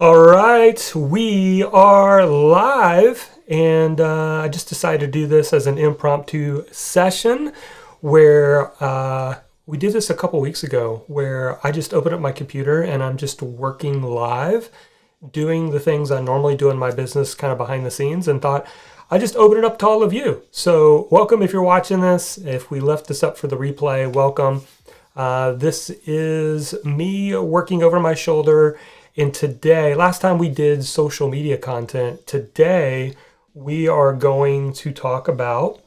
All right, we are live, and I just decided to do this as an impromptu session where we did this a couple weeks ago, where I just opened up my computer and I'm just working live, doing the things I normally do in my business kind of behind the scenes, and thought I just open it up to all of you. So welcome if you're watching this. If we left this up for the replay, welcome. This is me working over my shoulder. And today, last time we did social media content, today we are going to talk about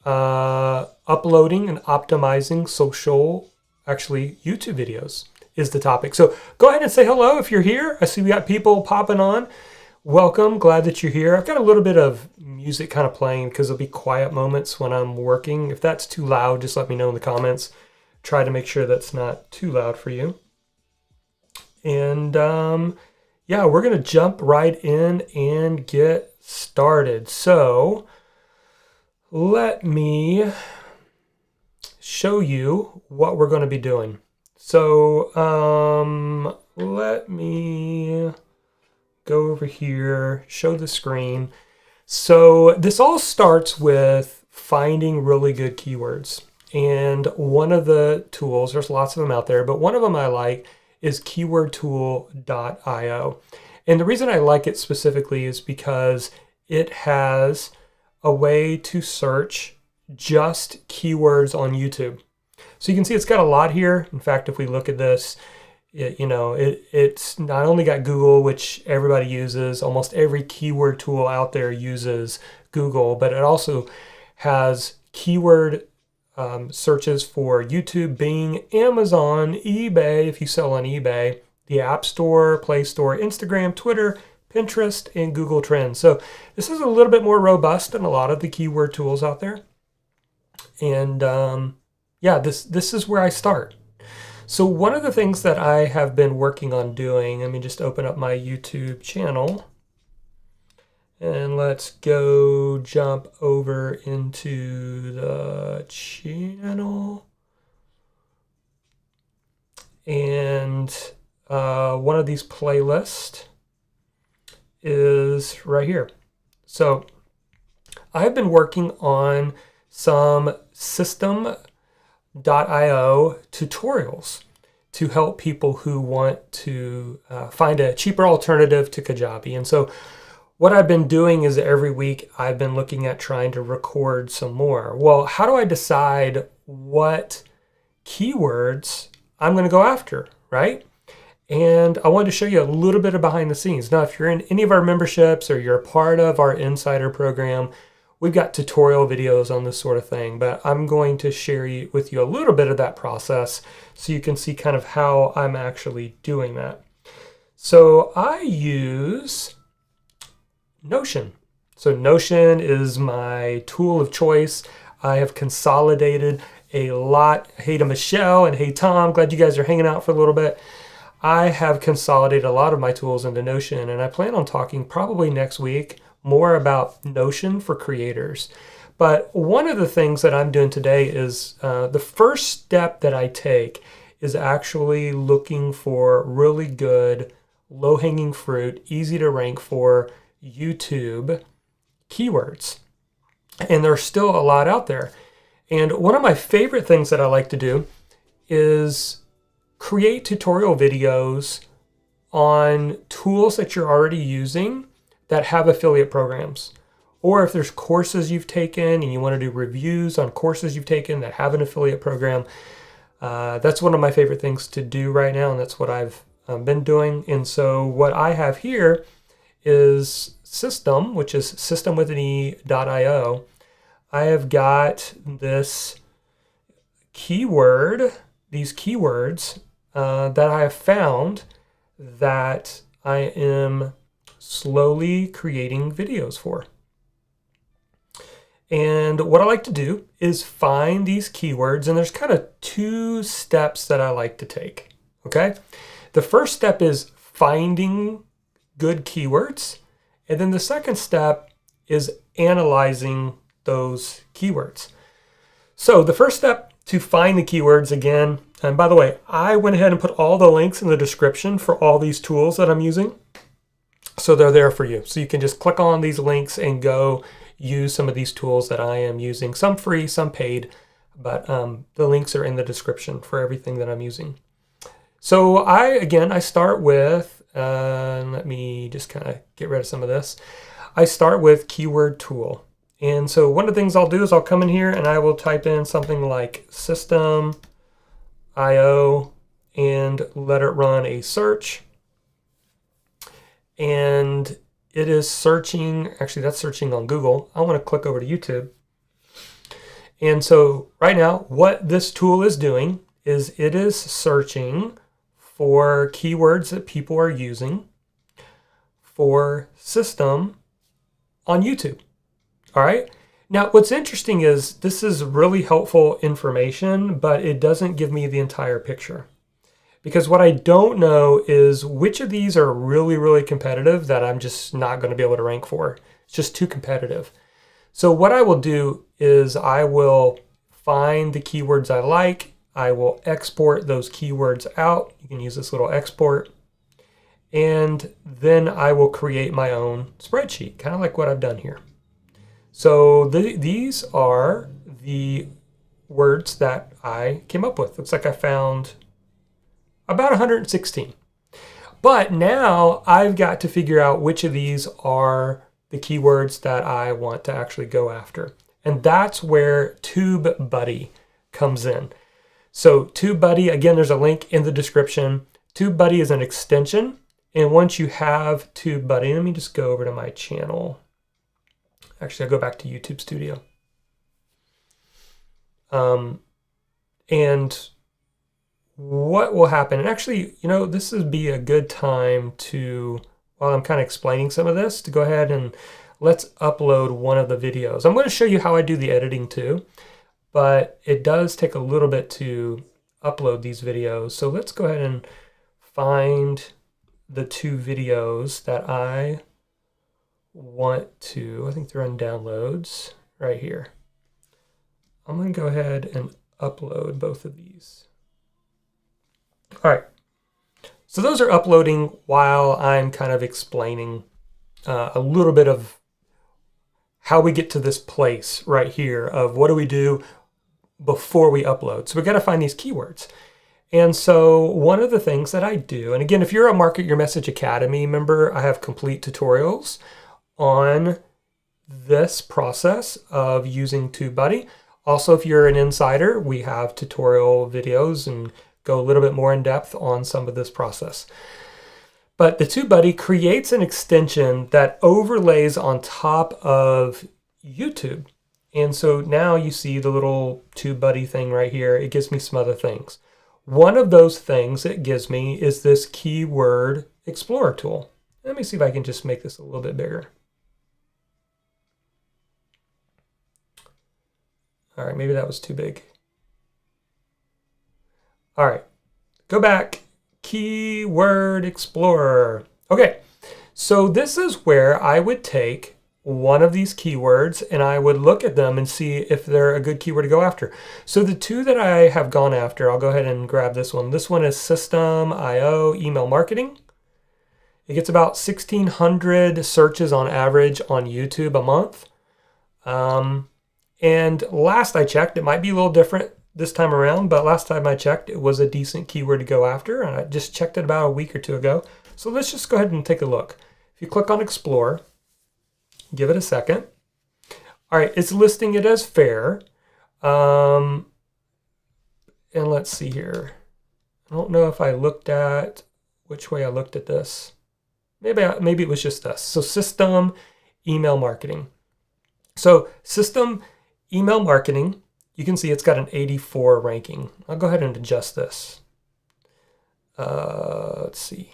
uploading and optimizing YouTube videos is the topic. So go ahead and say hello if you're here. I see we got people popping on. Welcome, glad that you're here. I've got a little bit of music kind of playing because there'll be quiet moments when I'm working. If that's too loud, just let me know in the comments. Try to make sure that's not too loud for you. And yeah, we're going to jump right in and get started. So let me show you what we're going to be doing. So let me go over here, show the screen. So this all starts with finding really good keywords. And one of the tools, there's lots of them out there, but one of them I like is keywordtool.io. And the reason I like it specifically is because it has a way to search just keywords on YouTube. So you can see it's got a lot here. In fact, if we look at this, it's not only got Google, which everybody uses, almost every keyword tool out there uses Google, but it also has keyword searches for YouTube, Bing, Amazon, eBay, if you sell on eBay, the App Store, Play Store, Instagram, Twitter, Pinterest, and Google Trends. So this is a little bit more robust than a lot of the keyword tools out there. And yeah, this is where I start. So one of the things that I have been working on doing, let me just open up my YouTube channel. And let's go jump over into the channel. And one of these playlists is right here. So I've been working on some system.io tutorials to help people who want to find a cheaper alternative to Kajabi. And so what I've been doing is every week I've been looking at trying to record some more. Well, how do I decide what keywords I'm going to go after, right? And I wanted to show you a little bit of behind the scenes. Now, if you're in any of our memberships or you're a part of our insider program, we've got tutorial videos on this sort of thing, but I'm going to share with you a little bit of that process so you can see kind of how I'm actually doing that. So I use Notion. So Notion is my tool of choice. I have consolidated a lot. Hey to Michelle and hey Tom, glad you guys are hanging out for a little bit. I have consolidated a lot of my tools into Notion, and I plan on talking probably next week more about Notion for creators. But one of the things that I'm doing today is the first step that I take is actually looking for really good, low-hanging fruit, easy to rank for YouTube keywords. And there's still a lot out there. And one of my favorite things that I like to do is create tutorial videos on tools that you're already using that have affiliate programs. Or if there's courses you've taken and you want to do reviews on courses you've taken that have an affiliate program, that's one of my favorite things to do right now, and that's what I've been doing. And so what I have here is system, which is systemwithane.io. I have got this keyword, these keywords that I have found that I am slowly creating videos for. And what I like to do is find these keywords, and there's kind of two steps that I like to take, okay? The first step is finding good keywords, and then the second step is analyzing those keywords. So the first step to find the keywords, again, And by the way, I went ahead and put all the links in the description for all these tools that I'm using. So they're there for you. So you can just click on these links and go use some of these tools that I am using. Some free, some paid, but the links are in the description for everything that I'm using. So I start with, let me just kind of get rid of some of this. I start with keyword tool. And so one of the things I'll do is I'll come in here and I will type in something like system IO and let it run a search. And it is searching, actually that's searching on Google. I want to click over to YouTube. And so right now, what this tool is doing is it is searching for keywords that people are using for system on YouTube. All right. Now, what's interesting is this is really helpful information, but it doesn't give me the entire picture. Because what I don't know is which of these are really, really competitive that I'm just not going to be able to rank for. It's just too competitive. So what I will do is I will find the keywords I like. I will export those keywords out. You can use this little export. And then I will create my own spreadsheet, kind of like what I've done here. So these are the words that I came up with. Looks like I found about 116. But now I've got to figure out which of these are the keywords that I want to actually go after. And that's where TubeBuddy comes in. So TubeBuddy, again, there's a link in the description. TubeBuddy is an extension. And once you have TubeBuddy, let me just go over to my channel. Actually, I'll go back to YouTube Studio. And what will happen, and actually, this would be a good time to, while I'm kind of explaining some of this, to go ahead and let's upload one of the videos. I'm going to show you how I do the editing too, but it does take a little bit to upload these videos. So let's go ahead and find the two videos that I want to, I think they're on downloads right here. I'm going to go ahead and upload both of these. All right, so those are uploading while I'm kind of explaining a little bit of how we get to this place right here of what do we do before we upload. So we got to find these keywords. And so one of the things that I do, and again, if you're a Market Your Message Academy member, I have complete tutorials on this process of using TubeBuddy. Also, if you're an insider, we have tutorial videos and go a little bit more in depth on some of this process. But the TubeBuddy creates an extension that overlays on top of YouTube. And so now you see the little TubeBuddy thing right here. It gives me some other things. One of those things it gives me is this Keyword Explorer tool. Let me see if I can just make this a little bit bigger. All right, maybe that was too big. All right, go back, Keyword Explorer. Okay, so this is where I would take one of these keywords and I would look at them and see if they're a good keyword to go after. So the two that I have gone after, I'll go ahead and grab this one. This one is System IO Email Marketing. It gets about 1,600 searches on average on YouTube a month. And last I checked, it might be a little different this time around, but last time I checked, it was a decent keyword to go after, and I just checked it about a week or two ago. So let's just go ahead and take a look. If you click on Explore, give it a second. All right, it's listing it as fair. And let's see here. I don't know if I looked at which way I looked at this. Maybe it was just this. So System Email Marketing. So System Email Marketing, you can see it's got an 84 ranking. I'll go ahead and adjust this. Let's see.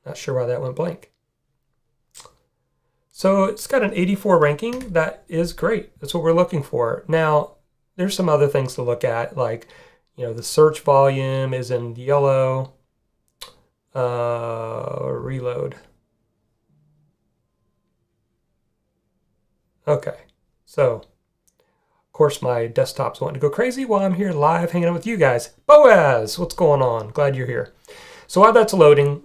Not sure why that went blank. So it's got an 84 ranking. That is great. That's what we're looking for. Now, there's some other things to look at, like, the search volume is in yellow. Reload. Okay, so course, my desktop's wanting to go crazy while I'm here live hanging out with you guys. Boaz, what's going on? Glad you're here. So while that's loading,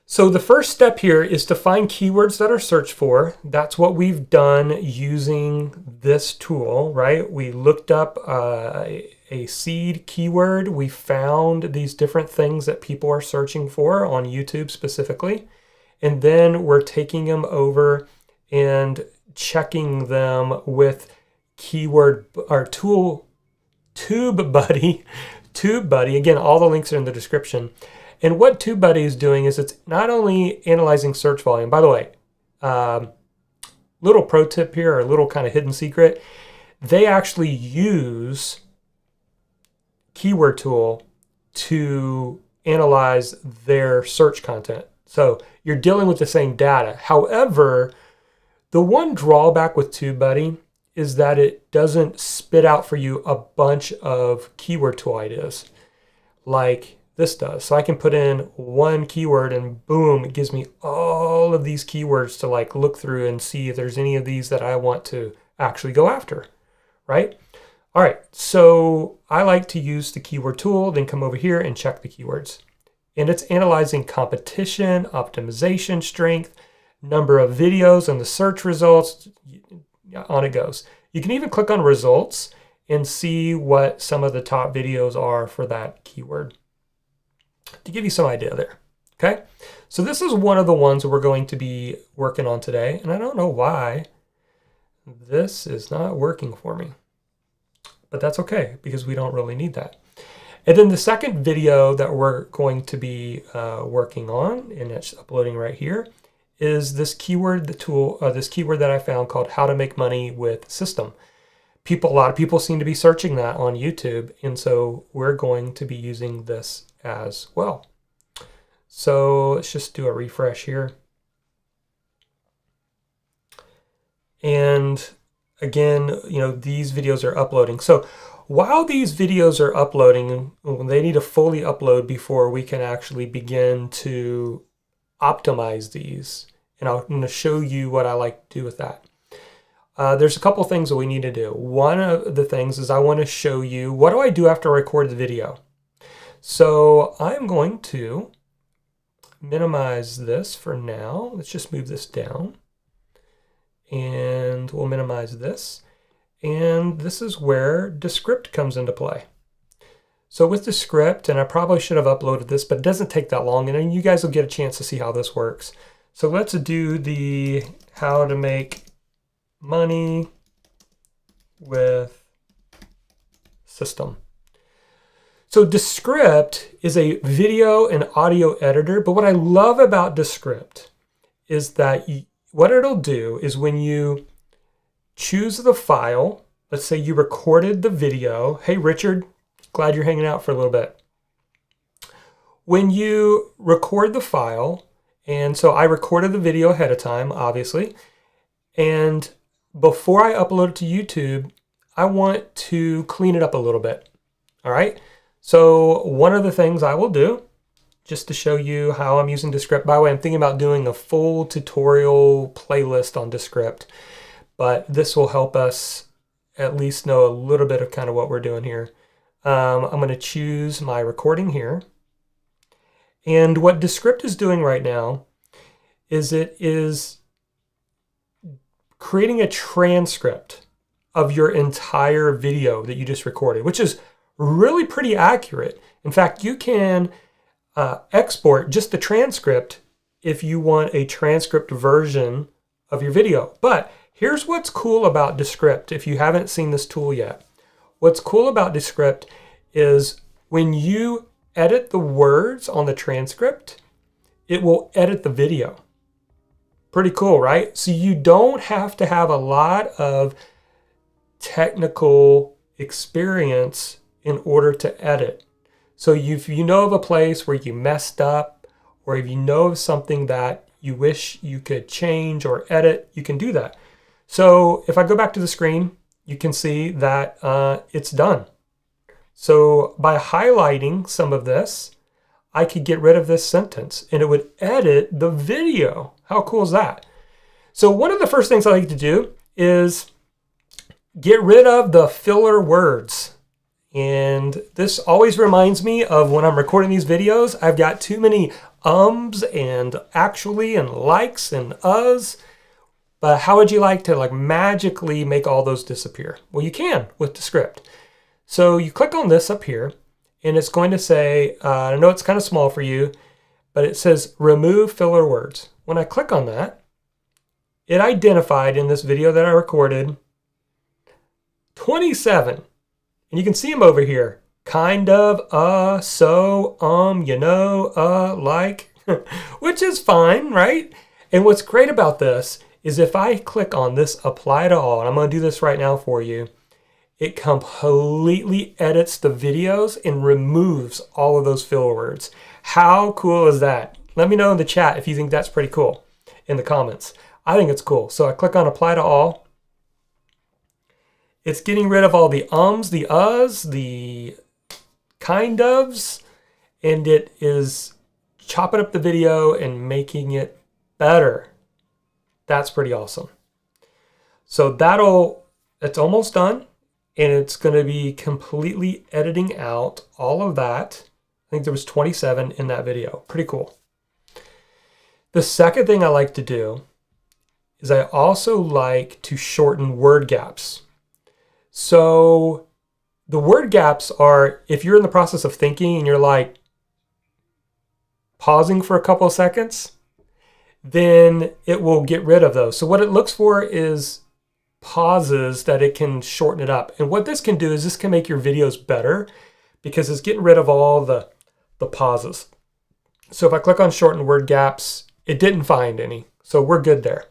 so the first step here is to find keywords that are searched for. That's what we've done using this tool, right? We looked up a seed keyword. We found these different things that people are searching for on YouTube specifically. And then we're taking them over and checking them with keyword or tool TubeBuddy. TubeBuddy, again, all the links are in the description. And what TubeBuddy is doing is it's not only analyzing search volume. By the way, little pro tip here, or a little kind of hidden secret, they actually use keyword tool to analyze their search content. So you're dealing with the same data. However, the one drawback with TubeBuddy is that it doesn't spit out for you a bunch of keyword tool ideas like this does. So I can put in one keyword and boom, it gives me all of these keywords to like look through and see if there's any of these that I want to actually go after, right? All right, so I like to use the keyword tool, then come over here and check the keywords. And it's analyzing competition, optimization strength, number of videos, and the search results, on it goes. You can even click on results and see what some of the top videos are for that keyword, to give you some idea there, okay? So this is one of the ones we're going to be working on today, and I don't know why this is not working for me, but that's okay because we don't really need that. And then the second video that we're going to be working on, and it's uploading right here, is this keyword, this keyword that I found called "How to Make Money with System." A lot of people seem to be searching that on YouTube, and so we're going to be using this as well. So let's just do a refresh here. And again, these videos are uploading. So while these videos are uploading, they need to fully upload before we can actually begin to optimize these. And I'm going to show you what I like to do with that. There's a couple things that we need to do. One of the things is I want to show you what do I do after I record the video. So I'm going to minimize this for now. Let's just move this down. And we'll minimize this. And this is where Descript comes into play. So with Descript, and I probably should have uploaded this, but it doesn't take that long, and then you guys will get a chance to see how this works. So let's do the how to make money with system. So Descript is a video and audio editor, but what I love about Descript is that what it'll do is when you choose the file, let's say you recorded the video. Hey, Richard, glad you're hanging out for a little bit. When you record the file, and so I recorded the video ahead of time, obviously, and before I upload it to YouTube, I want to clean it up a little bit, all right? So one of the things I will do, just to show you how I'm using Descript, by the way, I'm thinking about doing a full tutorial playlist on Descript, but this will help us at least know a little bit of kind of what we're doing here. I'm going to choose my recording here. And what Descript is doing right now is it is creating a transcript of your entire video that you just recorded, which is really pretty accurate. In fact, you can export just the transcript if you want a transcript version of your video. But here's what's cool about Descript if you haven't seen this tool yet. What's cool about Descript is when you edit the words on the transcript, it will edit the video. Pretty cool, right? So you don't have to have a lot of technical experience in order to edit. So if you know of a place where you messed up, or if you know of something that you wish you could change or edit, you can do that. So if I go back to the screen, you can see that it's done. So by highlighting some of this, I could get rid of this sentence and it would edit the video. How cool is that? So one of the first things I like to do is get rid of the filler words. And this always reminds me of when I'm recording these videos, I've got too many ums and actually and likes and uhs. But how would you like to like magically make all those disappear? Well, you can with the script. So you click on this up here and it's going to say, I know it's kind of small for you, but it says remove filler words. When I click on that, it identified in this video that I recorded 27. And you can see them over here. Kind of, so, you know, like, which is fine, right? And what's great about this is if I click on this apply to all, and I'm going to do this right now for you, it completely edits the videos and removes all of those filler words. How cool is that? Let me know in the chat if you think that's pretty cool in the comments. I think it's cool. So I click on apply to all. It's getting rid of all the ums, the uhs, the kind ofs, and it is chopping up the video and making it better. That's pretty awesome. So it's almost done, and it's going to be completely editing out all of that. I think there was 27 in that video. Pretty cool. The second thing I like to do is I also like to shorten word gaps. So the word gaps are if you're in the process of thinking and you're like pausing for a couple of seconds, then it will get rid of those. So what it looks for is pauses that it can shorten it up. And what this can do is this can make your videos better because it's getting rid of all the pauses. So if I click on shorten word gaps, it didn't find any. So we're good there.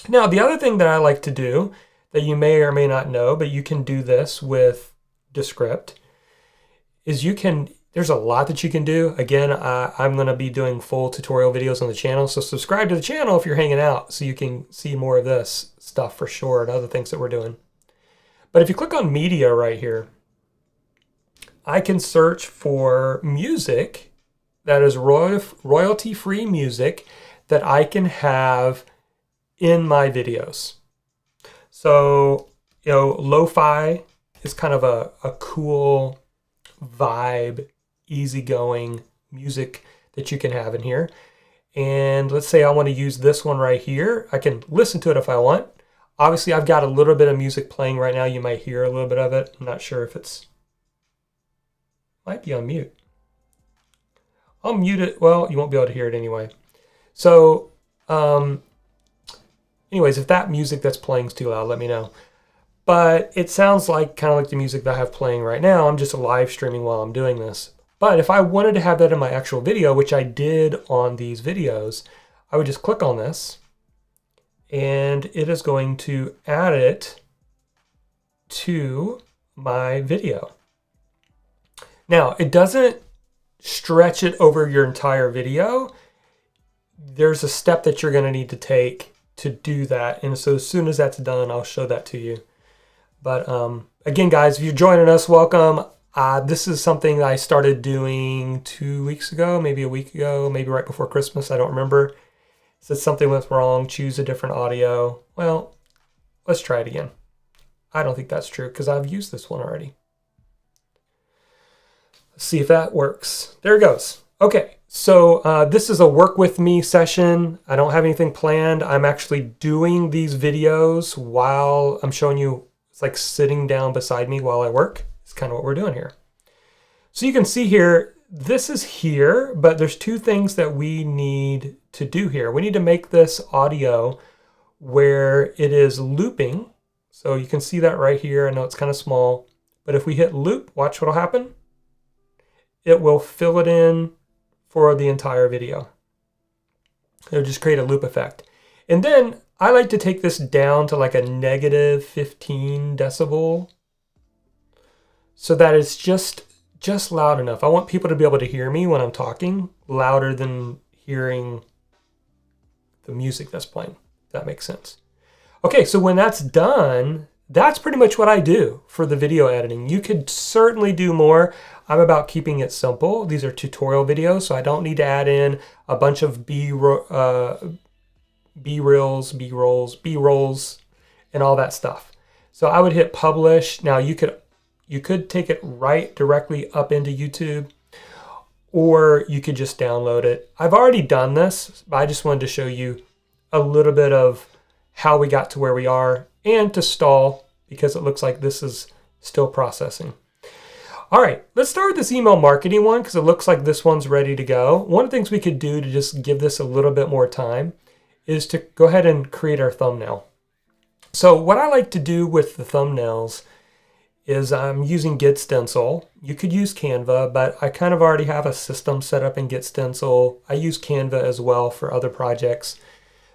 Now, the other thing that I like to do that you may or may not know, but you can do this with Descript, is there's a lot that you can do. Again, I'm going to be doing full tutorial videos on the channel, so subscribe to the channel if you're hanging out so you can see more of this stuff for sure and other things that we're doing. But if you click on media right here, I can search for music that is royalty-free music that I can have in my videos. So, you know, lo-fi is kind of a cool vibe, easygoing music that you can have in here. And let's say I want to use this one right here. I can listen to it if I want. Obviously, I've got a little bit of music playing right now. You might hear a little bit of it. I'm not sure if might be on mute. I'll mute it. Well, you won't be able to hear it anyway. So, anyways, if that music that's playing is too loud, let me know. But it sounds like kind of like the music that I have playing right now. I'm just live streaming while I'm doing this. But if I wanted to have that in my actual video, which I did on these videos, I would just click on this and it is going to add it to my video. Now, it doesn't stretch it over your entire video. There's a step that you're going to need to take to do that. And so as soon as that's done, I'll show that to you. But again, guys, if you're joining us, welcome. This is something that I started doing 2 weeks ago, maybe a week ago, maybe right before Christmas. I don't remember. It said something went wrong. Choose a different audio. Well, let's try it again. I don't think that's true because I've used this one already. Let's see if that works. There it goes. Okay, so this is a work with me session. I don't have anything planned. I'm actually doing these videos while I'm showing you. It's like sitting down beside me while I work. It's kind of what we're doing here. So you can see here, this is here, but there's two things that we need to do here. We need to make this audio where it is looping. So you can see that right here. I know it's kind of small, but if we hit loop, watch what'll happen. It will fill it in for the entire video. It'll just create a loop effect. And then I like to take this down to like a negative 15 decibel so that it's just loud enough. I want people to be able to hear me when I'm talking louder than hearing the music that's playing, if that makes sense. Okay, so when that's done, that's pretty much what I do for the video editing. You could certainly do more. I'm about keeping it simple. These are tutorial videos, so I don't need to add in a bunch of B-rolls, and all that stuff. So I would hit publish. Now you could take it right directly up into YouTube, or you could just download it. I've already done this, but I just wanted to show you a little bit of how we got to where we are, and to stall because it looks like this is still processing. All right, let's start with this email marketing one because it looks like this one's ready to go. One of the things we could do to just give this a little bit more time is to go ahead and create our thumbnail. So what I like to do with the thumbnails is I'm using Git Stencil. You could use Canva, but I kind of already have a system set up in Git Stencil. I use Canva as well for other projects.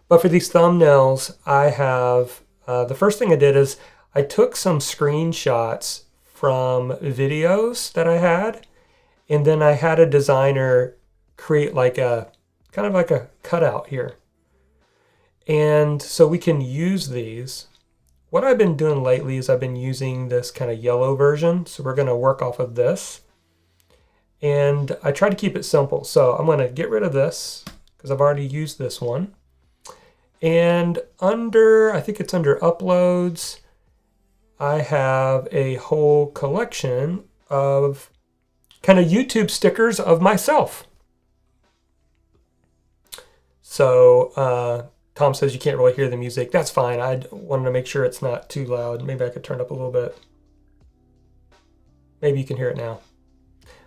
But for these thumbnails, I have, the first thing I did is I took some screenshots from videos that I had, and then I had a designer create like a, kind of like a cutout here. And so we can use these. What I've been doing lately is I've been using this kind of yellow version. So we're gonna work off of this. And I try to keep it simple. So I'm gonna get rid of this because I've already used this one. And under, I think it's under uploads, I have a whole collection of kind of YouTube stickers of myself. So Tom says you can't really hear the music. That's fine. I wanted to make sure it's not too loud. Maybe I could turn it up a little bit. Maybe you can hear it now.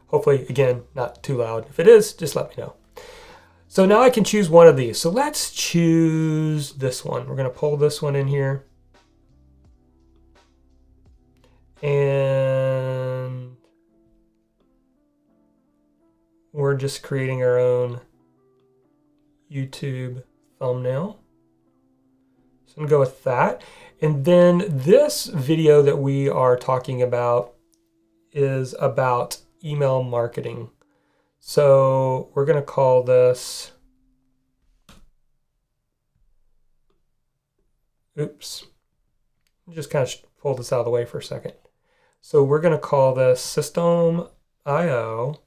Hopefully, again, not too loud. If it is, just let me know. So now I can choose one of these. So let's choose this one. We're going to pull this one in here. And we're just creating our own YouTube thumbnail. So I'm going to go with that. And then this video that we are talking about is about email marketing. So we're going to call this, oops, just kind of pull this out of the way for a second. So we're going to call this System.io,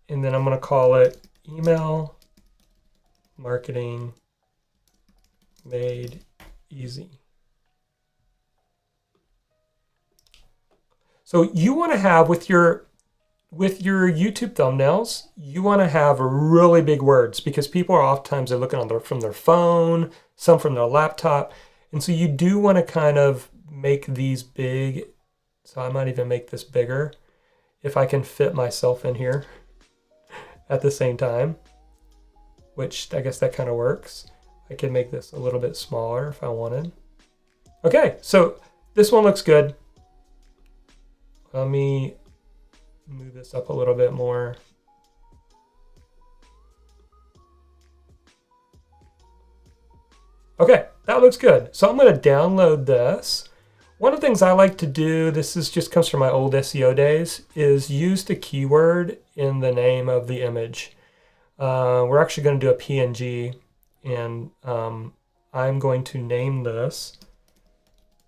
and then I'm going to call it Email Marketing Made Easy. So you want to have with your YouTube thumbnails, you want to have really big words because people are oftentimes they're looking from their phone, some from their laptop. And so you do want to kind of make these big. So I might even make this bigger if I can fit myself in here at the same time, which I guess that kind of works. I can make this a little bit smaller if I wanted. Okay, so this one looks good. Let me move this up a little bit more. Okay, that looks good. So I'm going to download this. One of the things I like to do, just comes from my old SEO days, is use the keyword in the name of the image. We're actually going to do a PNG, and I'm going to name this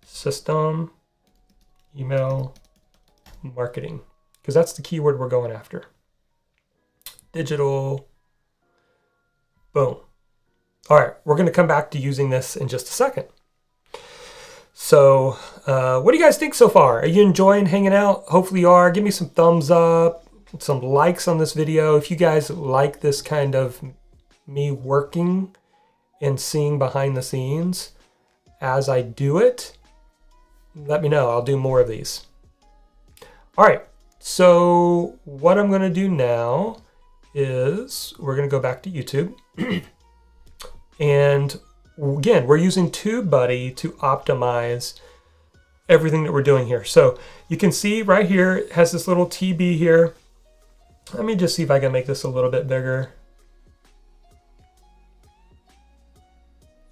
System Email Marketing, because that's the keyword we're going after. Digital, boom. All right, we're going to come back to using this in just a second. So what do you guys think so far? Are you enjoying hanging out? Hopefully you are. Give me some thumbs up, some likes on this video. If you guys like this kind of me working and seeing behind the scenes as I do it, let me know. I'll do more of these. All right, so what I'm going to do now is we're going to go back to YouTube. And again, we're using TubeBuddy to optimize everything that we're doing here. So you can see right here, it has this little TB here. Let me just see if I can make this a little bit bigger.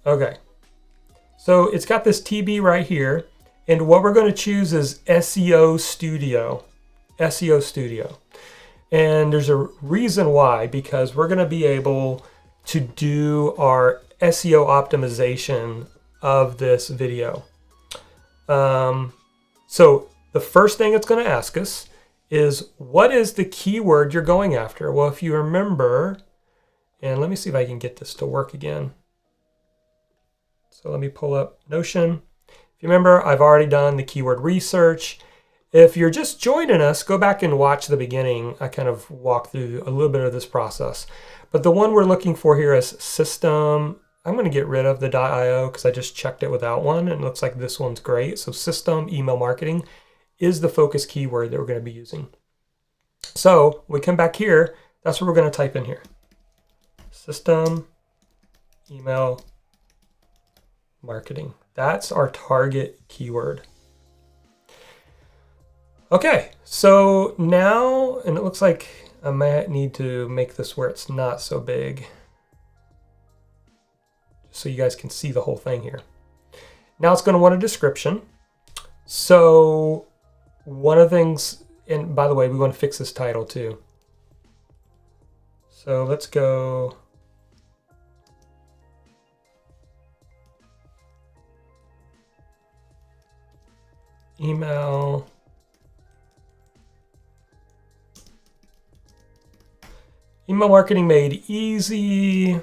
Okay, so it's got this TB right here. And what we're going to choose is SEO Studio. SEO Studio. And there's a reason why, because we're going to be able to do our SEO optimization of this video. So the first thing it's going to ask us is, what is the keyword you're going after? Well, if you remember, and let me see if I can get this to work again. So let me pull up Notion. If you remember, I've already done the keyword research. If you're just joining us, go back and watch the beginning. I kind of walk through a little bit of this process. But the one we're looking for here is system. I'm going to get rid of the .io because I just checked it without one, and it looks like this one's great. So system email marketing is the focus keyword that we're going to be using. So we come back here, that's what we're going to type in here. System email marketing. That's our target keyword. Okay, so now, and it looks like I might need to make this where it's not so big, so you guys can see the whole thing here. Now it's going to want a description. So one of the things, and by the way, we want to fix this title too. So let's go. Email marketing made easy.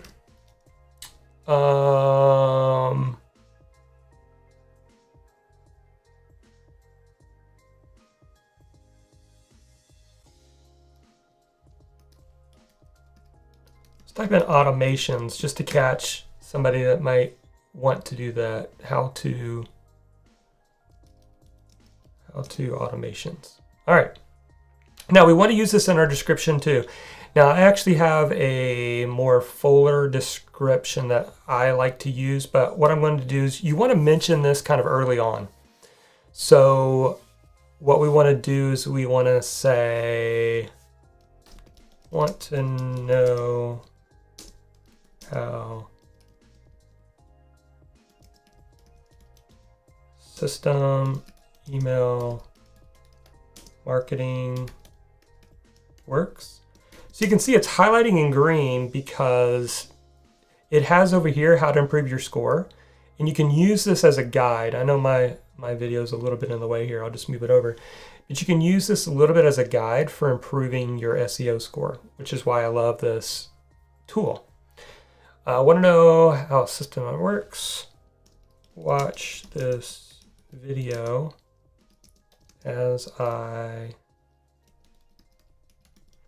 Let's type in automations just to catch somebody that might want to do that. How to automations. All right. Now we want to use this in our description too. Now I actually have a more fuller description that I like to use, but what I'm going to do is you want to mention this kind of early on. So what we want to do is we want to say, want to know how system email marketing works. So you can see it's highlighting in green because it has over here how to improve your score, and you can use this as a guide. I know my video is a little bit in the way here. I'll just move it over. But you can use this a little bit as a guide for improving your SEO score, which is why I love this tool. I want to know how system works. Watch this video as I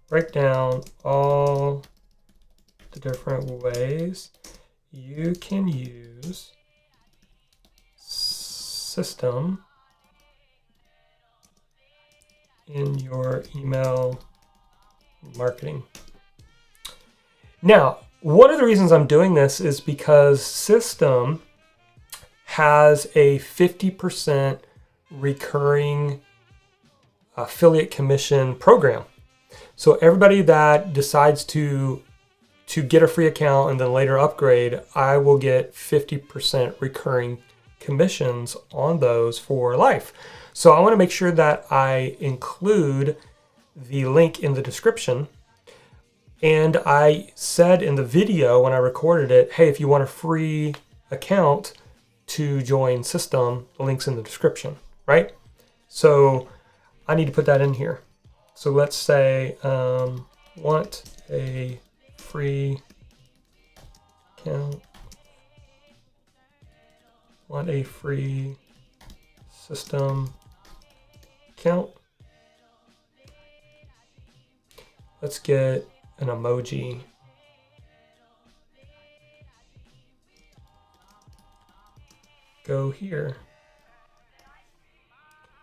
break down all the different ways you can use system in your email marketing. Now, one of the reasons I'm doing this is because system has a 50% recurring affiliate commission program. So everybody that decides to get a free account and then later upgrade, I will get 50% recurring commissions on those for life. So I want to make sure that I include the link in the description. And I said in the video when I recorded it, hey, if you want a free account to join system, the link's in the description, right? So I need to put that in here. So let's say, want a free account, want a free system account. Let's get an emoji. Go here.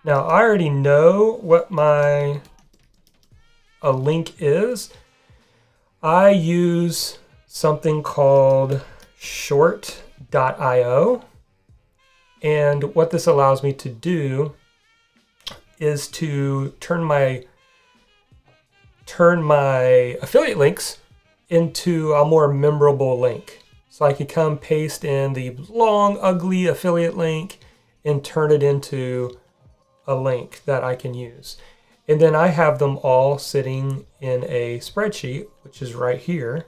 Now I already know what my a link is. I use something called short.io, and what this allows me to do is to turn my affiliate links into a more memorable link. So I can come paste in the long, ugly affiliate link and turn it into a link that I can use. And then I have them all sitting in a spreadsheet, which is right here,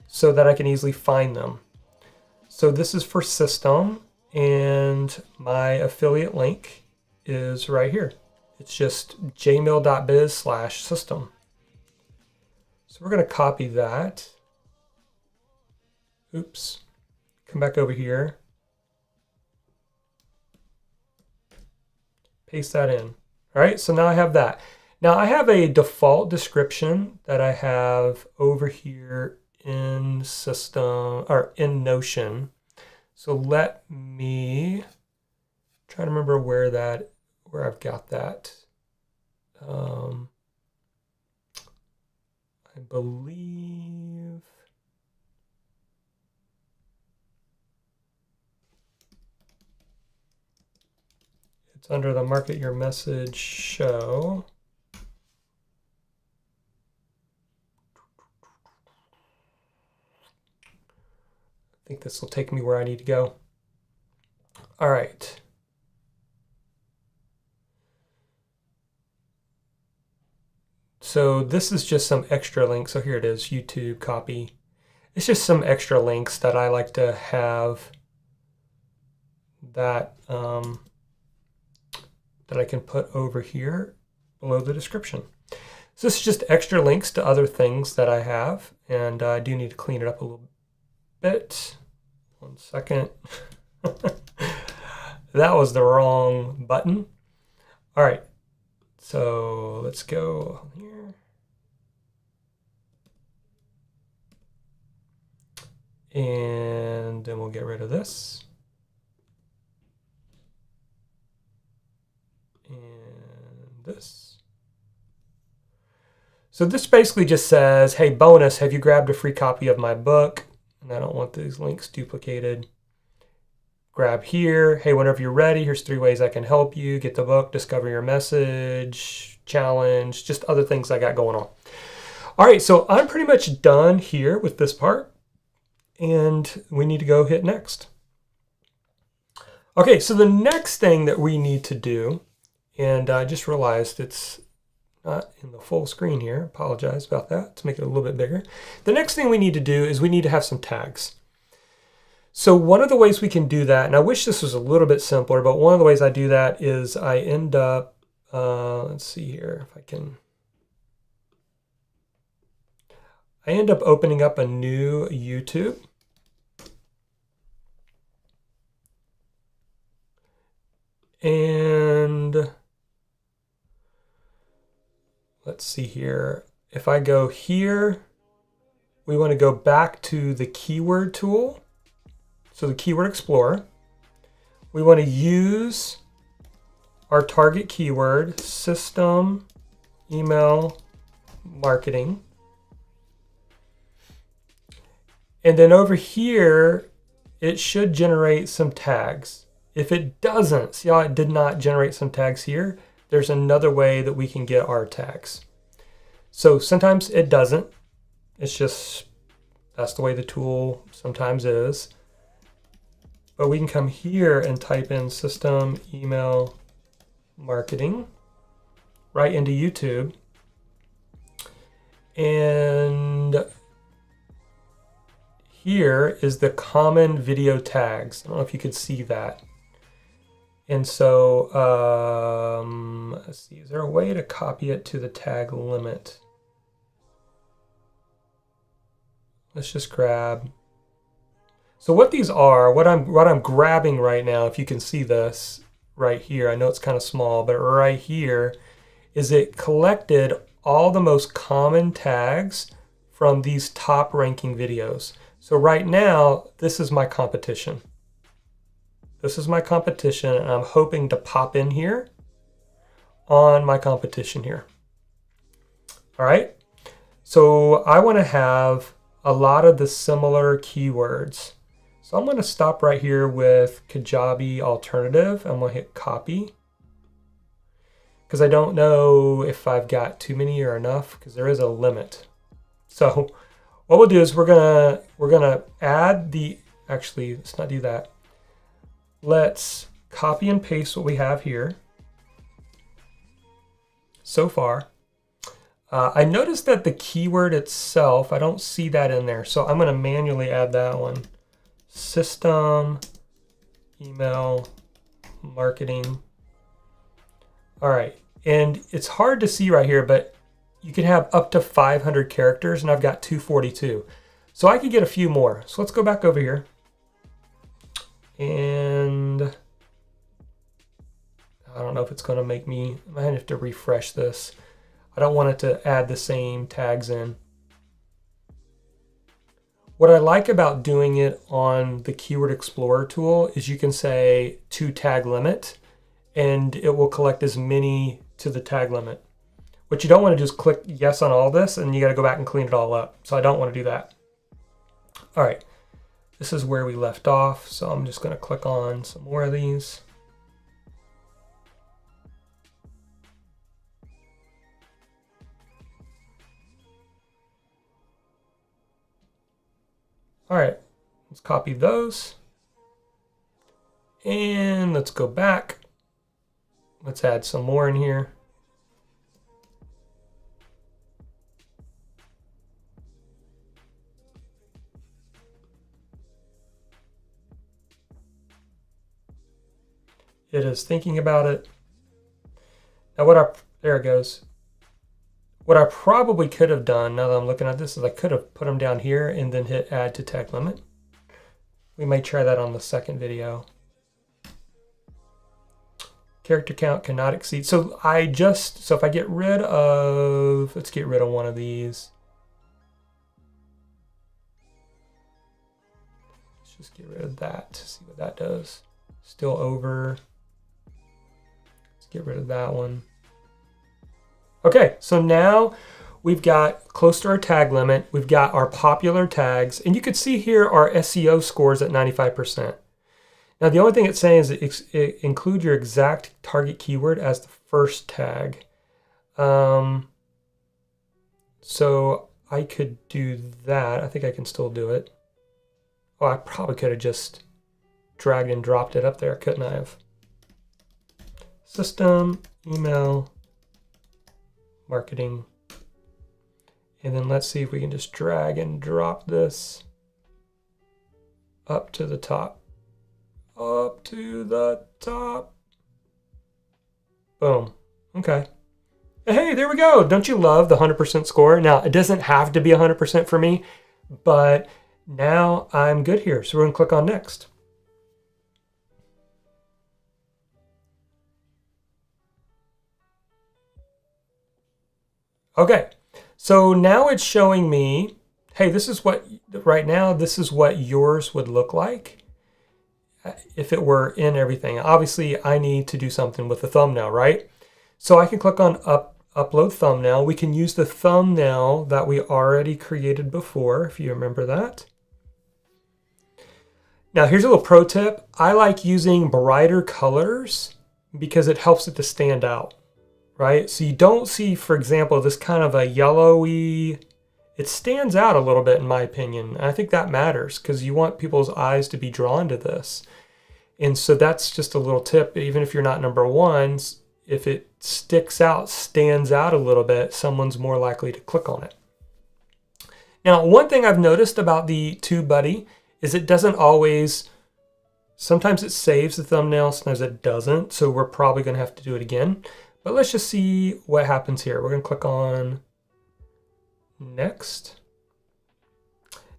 so that I can easily find them. So this is for system, and my affiliate link is right here. It's just jmail.biz/system. So we're going to copy that. Oops. Come back over here. paste that in. All right, so now I have that. Now I have a default description that I have over here in system or in Notion. So let me try to remember where I've got that. I believe it's under the Market Your Message show. I think this will take me where I need to go. All right. So this is just some extra links. So here it is, YouTube copy. It's just some extra links that I like to have that that I can put over here below the description. So this is just extra links to other things that I have, and I do need to clean it up a little bit. 1 second. That was the wrong button. All right, so let's go here. And then we'll get rid of this. And this. So this basically just says, hey, bonus, have you grabbed a free copy of my book? And I don't want these links duplicated. Grab here. Hey, whenever you're ready, here's 3 ways I can help you. Get the book, discover your message, challenge, just other things I got going on. All right, so I'm pretty much done here with this part. And we need to go hit next. Okay, so the next thing that we need to do, and I just realized it's not in the full screen here. Apologize about that. Let's make it a little bit bigger. The next thing we need to do is we need to have some tags. So one of the ways we can do that, and I wish this was a little bit simpler, but one of the ways I do that is I end up, let's see here if I can. I end up opening up a new YouTube. And let's see here. If I go here, we want to go back to the keyword tool. So the Keyword Explorer. We want to use our target keyword, system, email, marketing. And then over here, it should generate some tags. If it doesn't, see how it did not generate some tags here? There's another way that we can get our tags. So sometimes it doesn't. It's just, that's the way the tool sometimes is. But we can come here and type in system, email, marketing, right into YouTube. And here is the common video tags. I don't know if you could see that. And so, let's see, is there a way to copy it to the tag limit? Let's just grab. So what these are, what I'm grabbing right now, if you can see this right here, I know it's kind of small, but right here is it collected all the most common tags from these top ranking videos. So right now, this is my competition. This is my competition, and I'm hoping to pop in here on my competition here. All right, so I want to have a lot of the similar keywords. So I'm going to stop right here with Kajabi alternative. I'm going to hit copy because I don't know if I've got too many or enough because there is a limit. So what we'll do is we're gonna add the, actually let's not do that. Let's copy and paste what we have here so far. I noticed that the keyword itself, I don't see that in there. So I'm going to manually add that one. System, email, marketing. All right. And it's hard to see right here, but you can have up to 500 characters and I've got 242. So I could get a few more. So let's go back over here. And I don't know if it's going to make me, I might have to refresh this. I don't want it to add the same tags in. What I like about doing it on the Keyword Explorer tool is you can say to tag limit, and it will collect as many to the tag limit. What you don't want to do is click yes on all this, and you got to go back and clean it all up. So I don't want to do that. All right, this is where we left off. So I'm just going to click on some more of these. All right, let's copy those. And let's go back. Let's add some more in here. It is thinking about it. Now there it goes. What I probably could have done, now that I'm looking at this, is I could have put them down here and then hit add to tag limit. We may try that on the second video. Character count cannot exceed. So if I get rid of, let's get rid of one of these. Let's just get rid of that to see what that does. Still over. Let's get rid of that one. Okay, so now we've got close to our tag limit. We've got our popular tags, and you can see here our SEO scores at 95%. Now, the only thing it's saying is include your exact target keyword as the first tag. So I could do that. I think I can still do it. Oh, I probably could have just dragged and dropped it up there, couldn't I have? System, email, marketing. And then let's see if we can just drag and drop this up to the top. Up to the top. Boom. Okay. Hey, there we go. Don't you love the 100% score? Now, it doesn't have to be 100% for me, but now I'm good here. So we're going to click on next. Okay. So now it's showing me, hey, this is what, right now, this is what yours would look like if it were in everything. Obviously, I need to do something with the thumbnail, right? So I can click on upload thumbnail. We can use the thumbnail that we already created before, if you remember that. Now, here's a little pro tip. I like using brighter colors because it helps it to stand out, right? So you don't see, for example, this kind of a yellowy, it stands out a little bit in my opinion. And I think that matters because you want people's eyes to be drawn to this. And so that's just a little tip. Even if you're not number one, if it sticks out, stands out a little bit, someone's more likely to click on it. Now, one thing I've noticed about the TubeBuddy is it doesn't always, sometimes it saves the thumbnail, sometimes it doesn't. So we're probably going to have to do it again. But let's just see what happens here. We're going to click on next.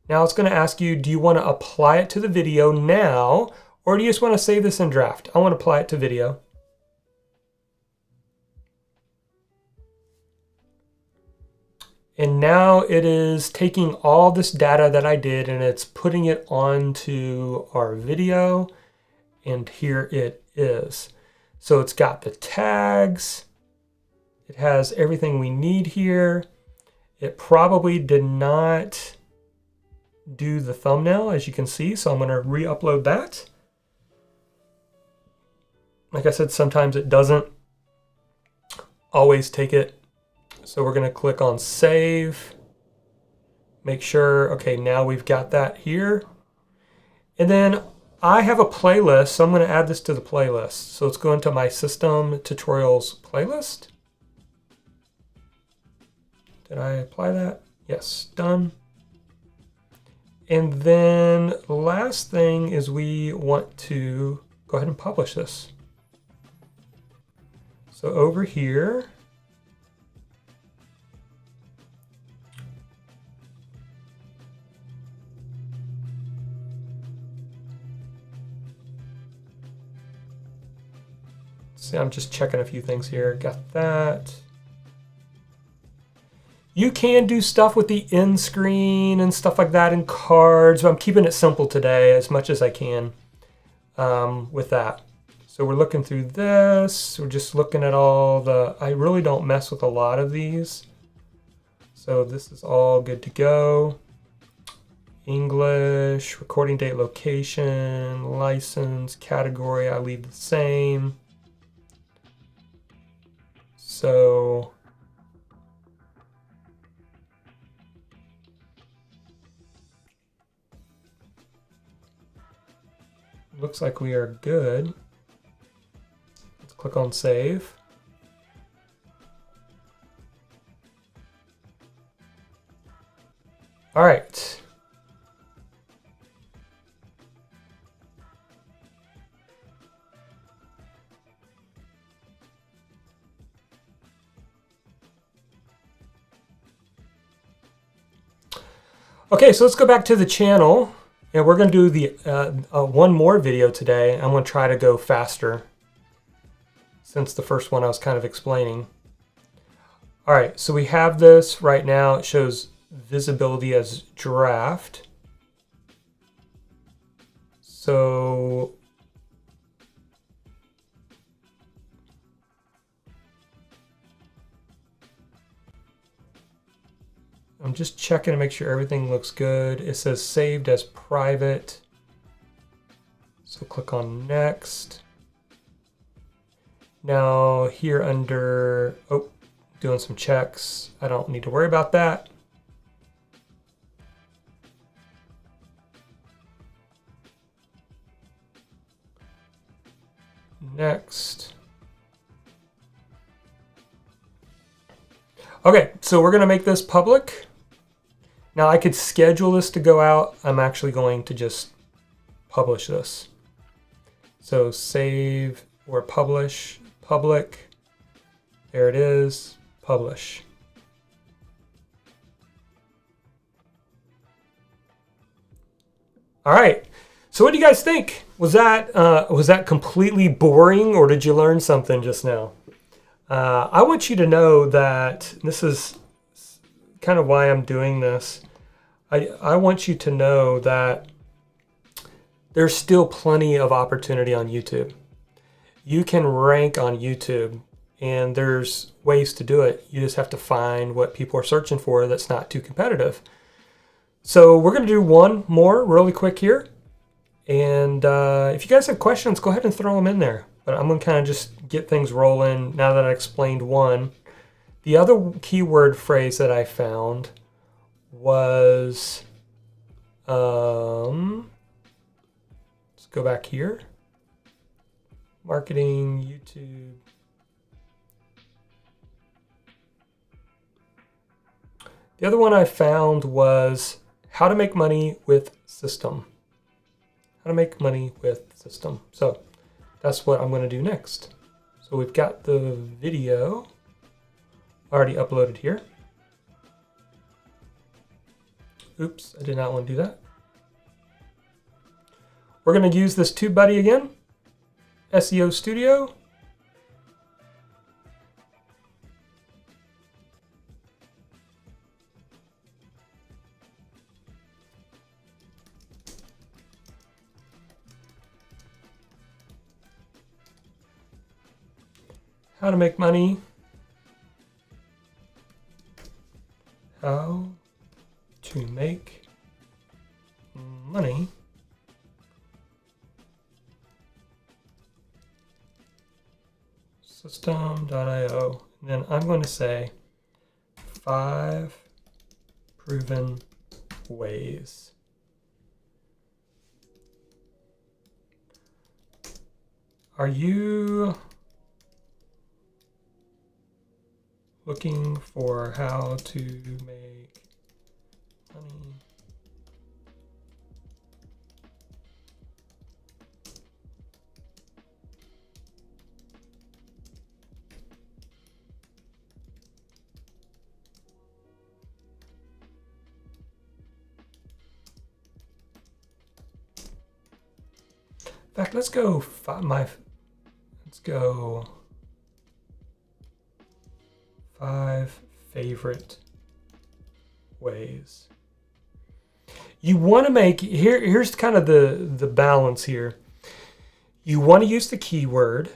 Now it's going to ask you, do you want to apply it to the video now, or do you just want to save this in draft? I want to apply it to video. And now it is taking all this data that I did and it's putting it onto our video. And here it is. So it's got the tags. It has everything we need here. It probably did not do the thumbnail, as you can see. So I'm going to re-upload that. Like I said, sometimes it doesn't always take it. So we're going to click on save. Make sure, okay, now we've got that here. And then I have a playlist, so I'm going to add this to the playlist. So let's go into my system tutorials playlist. Did I apply that? Yes, done. And then the last thing is we want to go ahead and publish this. So over here, See, I'm just checking a few things here. Got that. You can do stuff with the end screen and stuff like that in cards, but I'm keeping it simple today as much as I can with that. So we're looking through this. We're just looking at all the, I really don't mess with a lot of these. So this is all good to go. English, recording date, location, license, category, I leave the same. So looks like we are good. Let's click on save. All right. Okay, so let's go back to the channel, and we're going to do the one more video today. I'm going to try to go faster since the first one I was kind of explaining. All right, so we have this right now. It shows visibility as draft. So I'm just checking to make sure everything looks good. It says saved as private. So click on next. Now here under, oh, doing some checks. I don't need to worry about that. Next. Okay, so we're going to make this public. Now I could schedule this to go out. I'm actually going to just publish this. So save or publish, public. There it is, publish. All right. So what do you guys think? Was that completely boring, or did you learn something just now? I want you to know that this is kind of why I'm doing this. I want you to know that there's still plenty of opportunity on YouTube. You can rank on YouTube, and there's ways to do it. You just have to find what people are searching for that's not too competitive. So we're going to do one more really quick here. And if you guys have questions, go ahead and throw them in there. But I'm going to kind of just get things rolling now that I explained one. The other keyword phrase that I found was, let's go back here. Marketing, YouTube. The other one I found was how to make money with system. How to make money with system. So that's what I'm going to do next. So we've got the video already uploaded here. Oops, I did not want to do that. We're going to use this TubeBuddy again. SEO Studio. How to make money. How to make money system.io. And then I'm going to say 5 proven ways. Are you looking for how to make money? In fact, let's Let's go 5 favorite ways. You want to make, here's kind of the balance here. You want to use the keyword,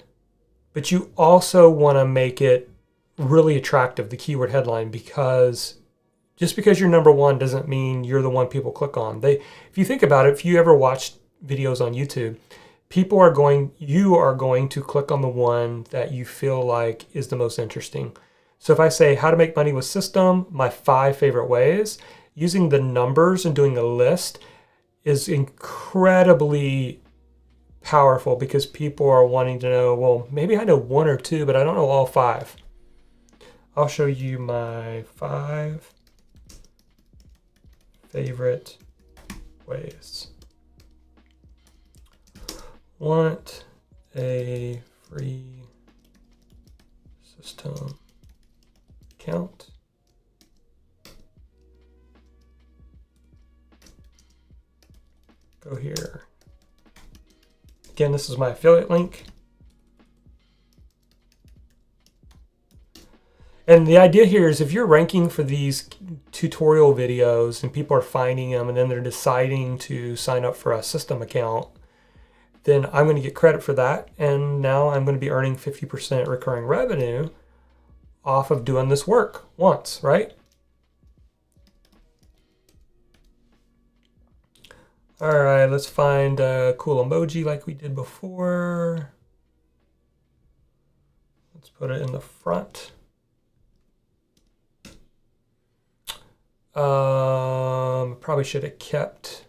but you also want to make it really attractive, the keyword headline, because just because you're number one doesn't mean you're the one people click on. If you think about it, if you ever watch videos on YouTube, you are going to click on the one that you feel like is the most interesting. So if I say how to make money with system, my 5 favorite ways, using the numbers and doing a list is incredibly powerful because people are wanting to know, well, maybe I know 1 or 2, but I don't know all 5. I'll show you my 5 favorite ways. Want a free system account? Go here. Again, this is my affiliate link. And the idea here is if you're ranking for these tutorial videos and people are finding them and then they're deciding to sign up for a system account, then I'm going to get credit for that. And now I'm going to be earning 50% recurring revenue off of doing this work once, right? All right, let's find a cool emoji like we did before. Let's put it in the front. Probably should have kept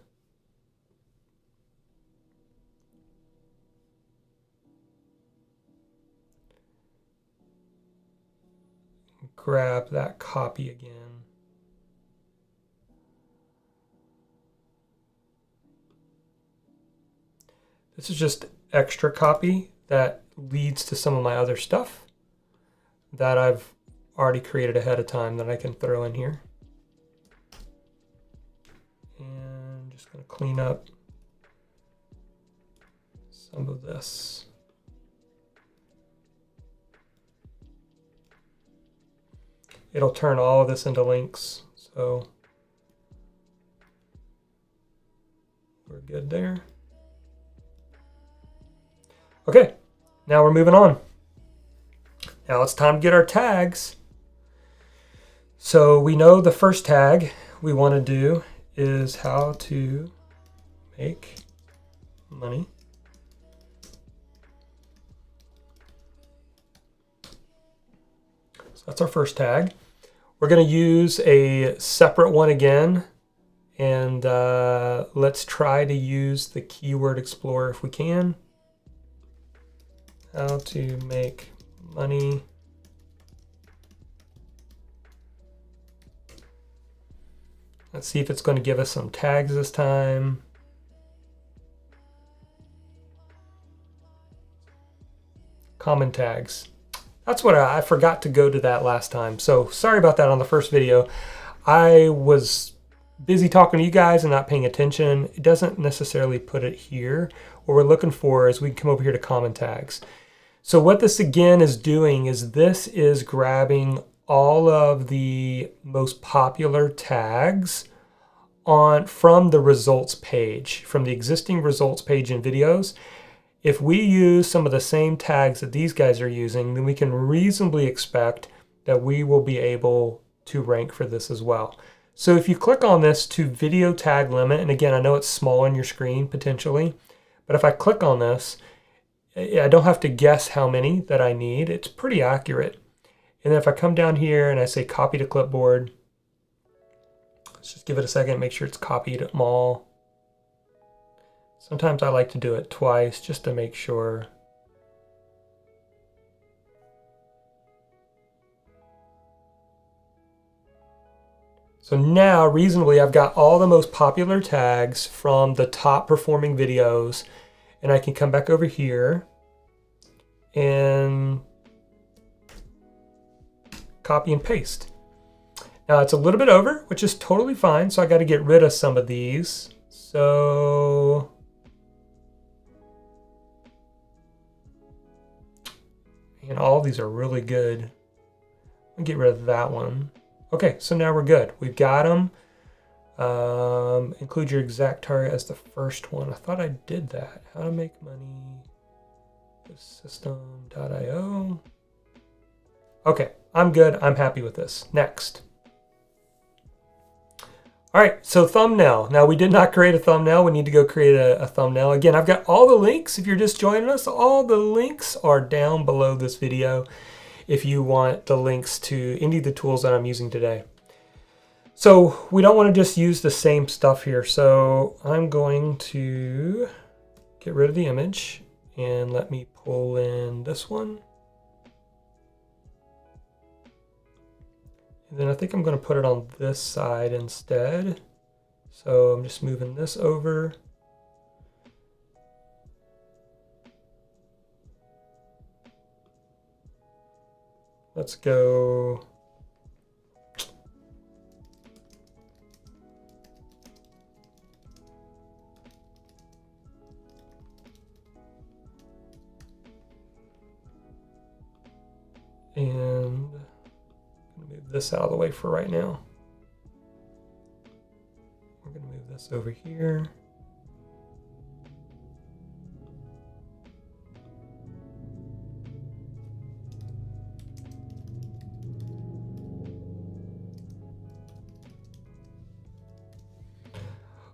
grab that copy again. This is just extra copy that leads to some of my other stuff that I've already created ahead of time that I can throw in here. And just going to clean up some of this. It'll turn all of this into links, so we're good there. Okay, now we're moving on. Now it's time to get our tags. So we know the first tag we want to do is how to make money. So that's our first tag. We're going to use a separate one again, and let's try to use the Keyword Explorer if we can. How to make money let's see if it's going to give us some tags this time. Common tags. That's what I forgot to go to that last time. So sorry about that on the first video. I was busy talking to you guys and not paying attention. It doesn't necessarily put it here. What we're looking for is we can come over here to common tags. So what this again is doing is this is grabbing all of the most popular tags from the results page, from the existing results page in videos. If we use some of the same tags that these guys are using, then we can reasonably expect that we will be able to rank for this as well. So if you click on this to video tag limit, and again, I know it's small on your screen potentially, but if I click on this, I don't have to guess how many that I need. It's pretty accurate. And then if I come down here and I say copy to clipboard, let's just give it a second, make sure it's copied them all. Sometimes I like to do it twice just to make sure. So now, reasonably, I've got all the most popular tags from the top performing videos, and I can come back over here and copy and paste. Now it's a little bit over, which is totally fine, so I got to get rid of some of these. So And all of these are really good. I'll get rid of that one. Okay, so now we're good. We've got them. Include your exact target as the first one. I thought I did that. How to make money with system.io. Okay, I'm good. I'm happy with this. Next. All right, so thumbnail. Now we did not create a thumbnail. We need to go create a thumbnail. Again, I've got all the links. If you're just joining us, all the links are down below this video if you want the links to any of the tools that I'm using today. So we don't want to just use the same stuff here. So I'm going to get rid of the image and let me pull in this one. And then I think I'm going to put it on this side instead. So I'm just moving this over. Let's go. And move this out of the way for right now. We're going to move this over here.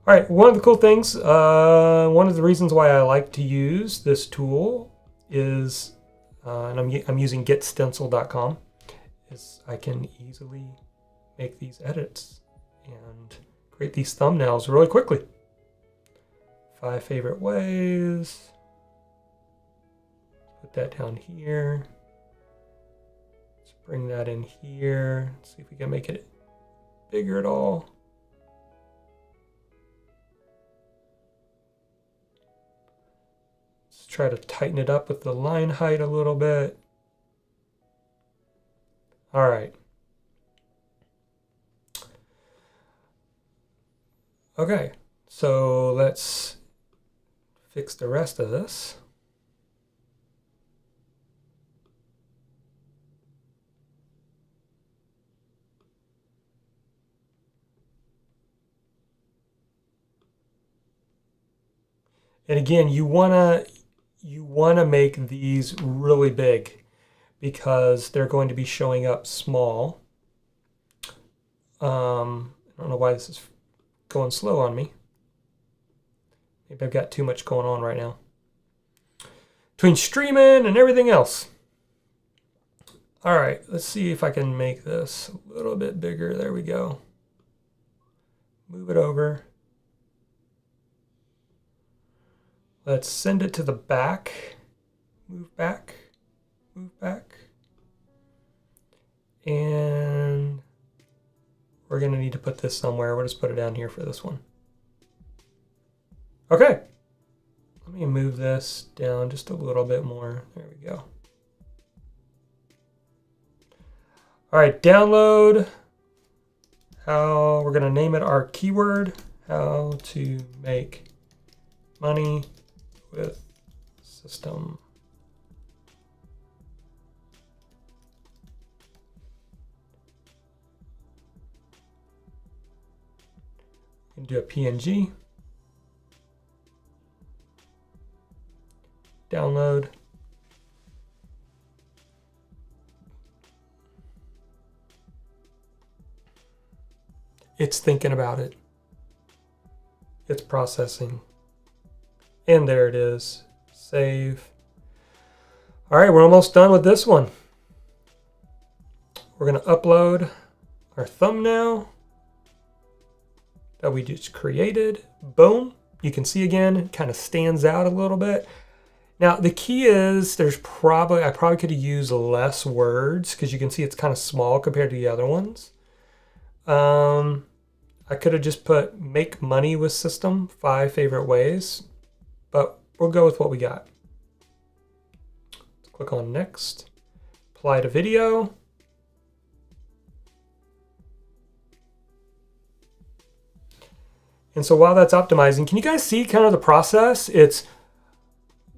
All right, one of the cool things, one of the reasons why I like to use this tool is, and I'm using getstencil.com, is I can easily make these edits and create these thumbnails really quickly. 5 favorite ways. Put that down here. Let's bring that in here. Let's see if we can make it bigger at all. Let's try to tighten it up with the line height a little bit. All right. Okay, so let's fix the rest of this. And again, you wanna make these really big because they're going to be showing up small. I don't know why this is going slow on me. Maybe I've got too much going on right now. Between streaming and everything else. All right, let's see if I can make this a little bit bigger. There we go. Move it over. Let's send it to the back. Move back. Move back. And we're going to need to put this somewhere. We'll just put it down here for this one. Okay. Let me move this down just a little bit more. There we go. All right, download. How we're going to name it our keyword. How to make money with system. You can do a PNG. Download. It's thinking about it. It's processing. And there it is. Save. All right, we're almost done with this one. We're going to upload our thumbnail that we just created. Boom. You can see again, it kind of stands out a little bit. Now, the key is I probably could have used less words because you can see it's kind of small compared to the other ones. I could have just put make money with system, 5 favorite ways, but we'll go with what we got. Let's click on next, apply to video. And so while that's optimizing, can you guys see kind of the process? It's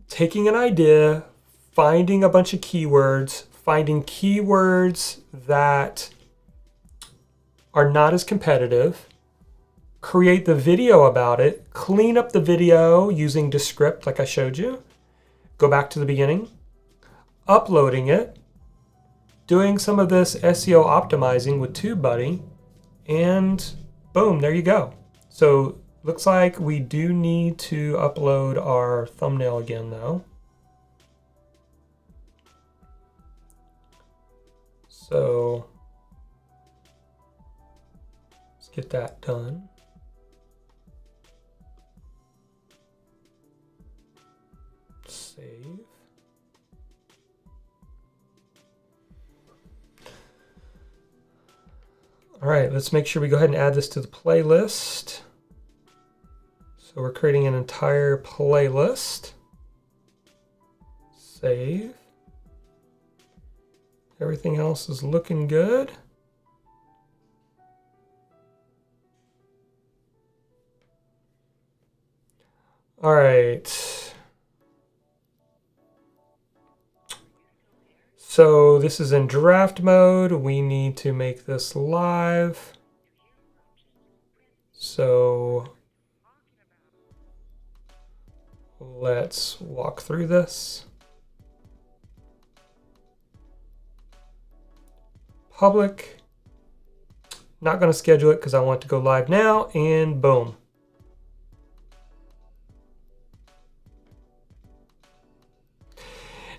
taking an idea, finding a bunch of keywords, finding keywords that are not as competitive, create the video about it, clean up the video using Descript like I showed you, go back to the beginning, uploading it, doing some of this SEO optimizing with TubeBuddy, and boom, there you go. So looks like we do need to upload our thumbnail again though. So let's get that done. Save. All right, let's make sure we go ahead and add this to the playlist. So we're creating an entire playlist. Save. Everything else is looking good. All right. So this is in draft mode. We need to make this live. So let's walk through this. Public. Not going to schedule it because I want to go live now, and boom.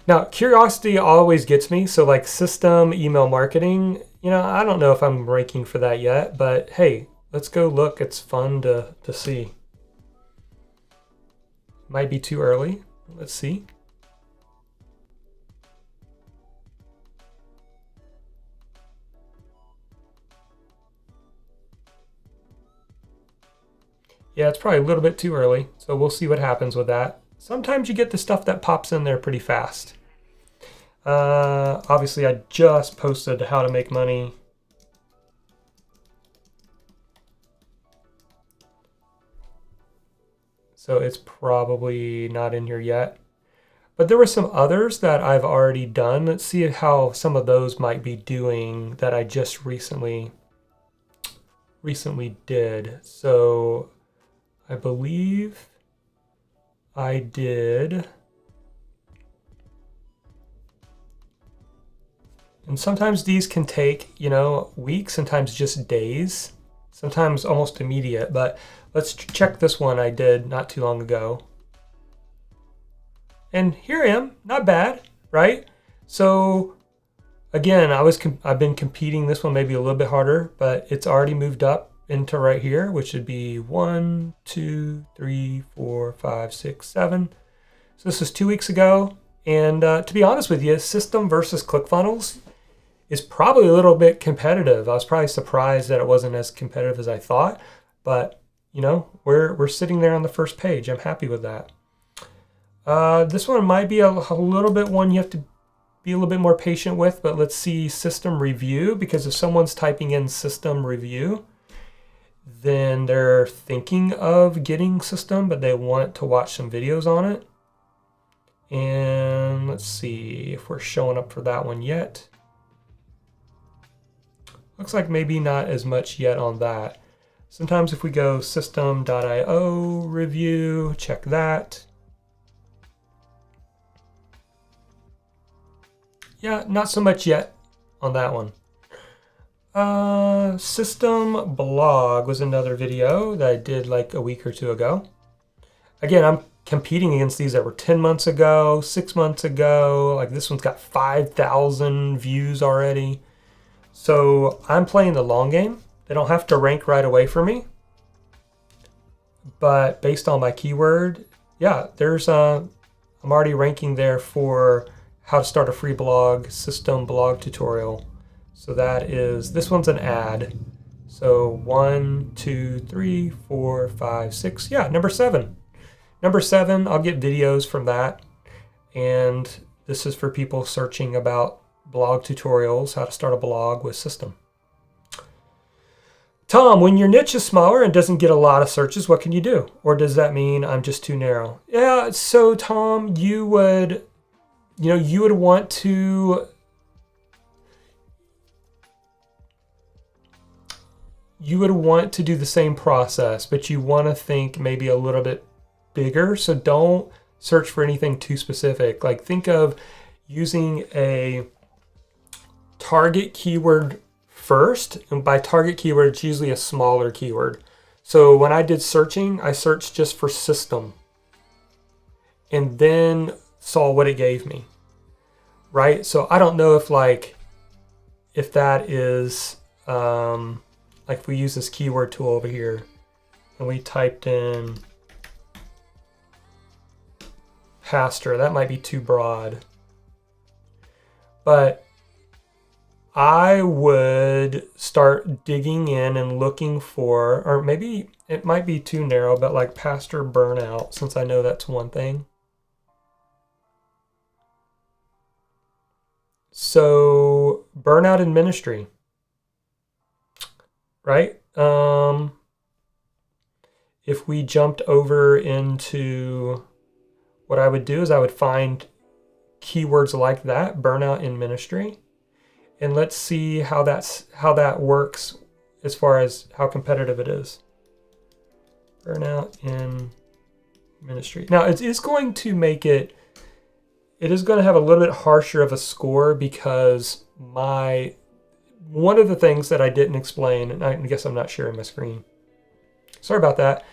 Now, curiosity always gets me. So like system email marketing, you know, I don't know if I'm ranking for that yet, but hey, let's go look. It's fun to see. Might be too early. Let's see. Yeah, it's probably a little bit too early. So we'll see what happens with that. Sometimes you get the stuff that pops in there pretty fast. Obviously, I just posted how to make money. So it's probably not in here yet. But there were some others that I've already done. Let's see how some of those might be doing that I just recently did. So I believe I did, and sometimes these can take, you know, weeks, sometimes just days, sometimes almost immediate, but let's check this one I did not too long ago. And here I am, not bad, right? So again, I've been competing this one maybe a little bit harder, but it's already moved up into right here, which would be 1, 2, 3, 4, 5, 6, 7. So this is 2 weeks ago. And to be honest with you, system versus ClickFunnels is probably a little bit competitive. I was probably surprised that it wasn't as competitive as I thought, but you know, we're sitting there on the first page. I'm happy with that. This one might be a little bit one you have to be a little bit more patient with, but let's see system review, because if someone's typing in system review, then they're thinking of getting system, but they want to watch some videos on it. And let's see if we're showing up for that one yet. Looks like maybe not as much yet on that. Sometimes if we go system.io review, check that. Yeah, not so much yet on that one. System blog was another video that I did like a week or two ago. Again, I'm competing against these that were 10 months ago, 6 months ago. Like this one's got 5,000 views already. So I'm playing the long game. They don't have to rank right away for me. But based on my keyword, yeah, I'm already ranking there for how to start a free blog, system blog tutorial. So that is, this one's an ad. So 1, 2, 3, 4, 5, 6. Yeah, number 7. Number 7, I'll get videos from that. And this is for people searching about blog tutorials, how to start a blog with system. Tom, when your niche is smaller and doesn't get a lot of searches, what can you do? Or does that mean I'm just too narrow? Yeah, so Tom, you would you would want to do the same process, but you want to think maybe a little bit bigger. So don't search for anything too specific. Like, think of using a target keyword first, and by target keyword, it's usually a smaller keyword. So when I did searching, I searched just for system and then saw what it gave me, right? So I don't know if that is, like if we use this keyword tool over here and we typed in pastor, that might be too broad. But I would start digging in and looking for, or maybe it might be too narrow, but like pastor burnout, since I know that's one thing. So burnout in ministry, right? If we jumped over into, what I would do is I would find keywords like that, burnout in ministry, and let's see how that works as far as how competitive it is. Burnout in ministry. Now it is going to make it is going to have a little bit harsher of a score because one of the things that I didn't explain, and I guess I'm not sharing my screen. Sorry about that.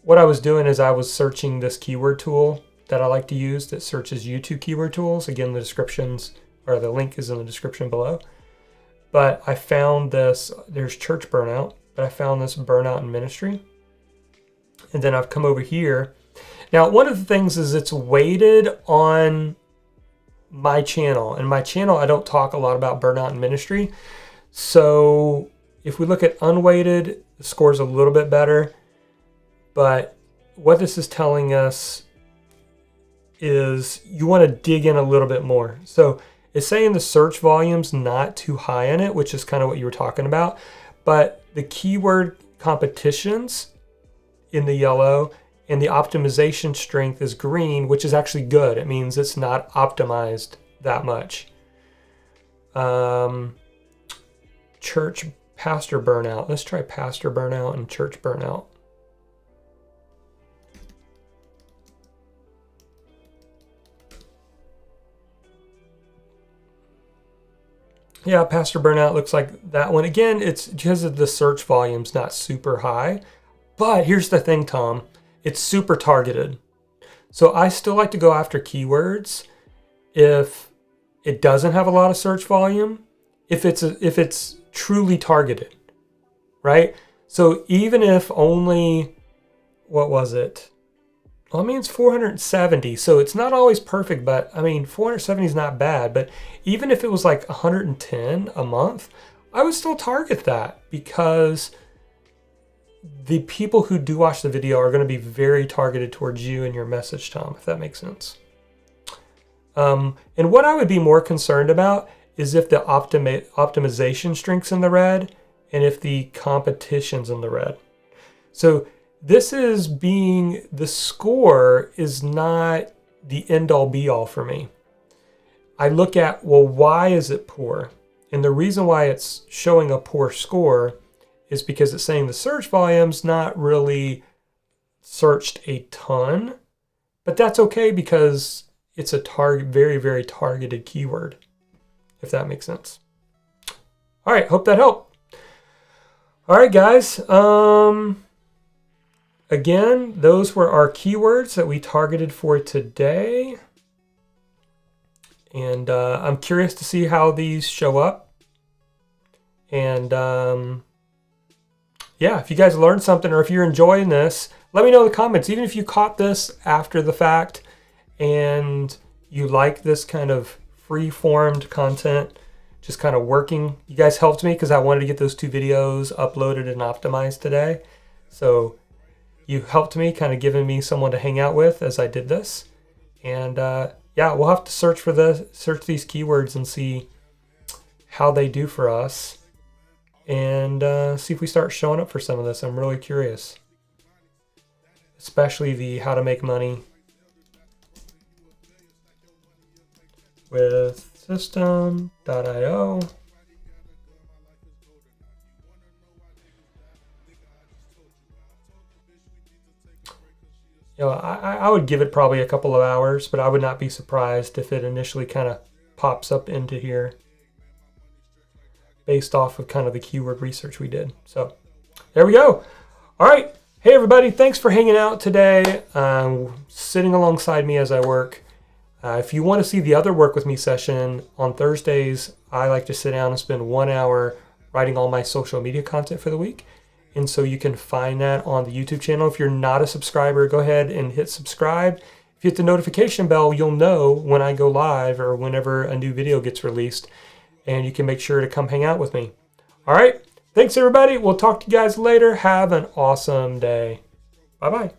What I was doing is I was searching this keyword tool that I like to use that searches YouTube keyword tools. Again, the descriptions, or the link is in the description below. But I found this, there's church burnout, but I found this burnout in ministry. And then I've come over here. Now, one of the things is it's weighted on my channel. And my channel, I don't talk a lot about burnout in ministry. So if we look at unweighted, the score's a little bit better. But what this is telling us is you want to dig in a little bit more. So it's saying the search volume's not too high in it, which is kind of what you were talking about. But the keyword competitions in the yellow and the optimization strength is green, which is actually good. It means it's not optimized that much. Church pastor burnout. Let's try pastor burnout and church burnout. Yeah, pastor burnout looks like that one. Again, it's because of the search volume's not super high. But here's the thing, Tom. It's super targeted. So I still like to go after keywords if it doesn't have a lot of search volume, if it's truly targeted, right? So even if only, what was it? Well, I mean, it's 470, so it's not always perfect, but I mean, 470 is not bad. But even if it was like 110 a month, I would still target that because the people who do watch the video are going to be very targeted towards you and your message, Tom, if that makes sense. And what I would be more concerned about is if the optimization strength's in the red and if the competition's in the red. So this is the score is not the end all be all for me. I look at, well, why is it poor? And the reason why it's showing a poor score is because it's saying the search volume's not really searched a ton, but that's okay because it's a very, very targeted keyword, if that makes sense. All right, hope that helped. All right, guys. Again, those were our keywords that we targeted for today. And I'm curious to see how these show up. And yeah, if you guys learned something or if you're enjoying this, let me know in the comments. Even if you caught this after the fact and you like this kind of free-formed content, just kind of working. You guys helped me because I wanted to get those 2 videos uploaded and optimized today. So you helped me, kind of giving me someone to hang out with as I did this. And yeah, we'll have to search these keywords and see how they do for us. And see if we start showing up for some of this. I'm really curious. Especially the how to make money with system.io. I would give it probably a couple of hours, but I would not be surprised if it initially kind of pops up into here based off of kind of the keyword research we did. So there we go. All right. Hey, everybody. Thanks for hanging out today, sitting alongside me as I work. If you want to see the other Work With Me session on Thursdays, I like to sit down and spend 1 hour writing all my social media content for the week. And so you can find that on the YouTube channel. If you're not a subscriber, go ahead and hit subscribe. If you hit the notification bell, you'll know when I go live or whenever a new video gets released. And you can make sure to come hang out with me. All right. Thanks, everybody. We'll talk to you guys later. Have an awesome day. Bye-bye.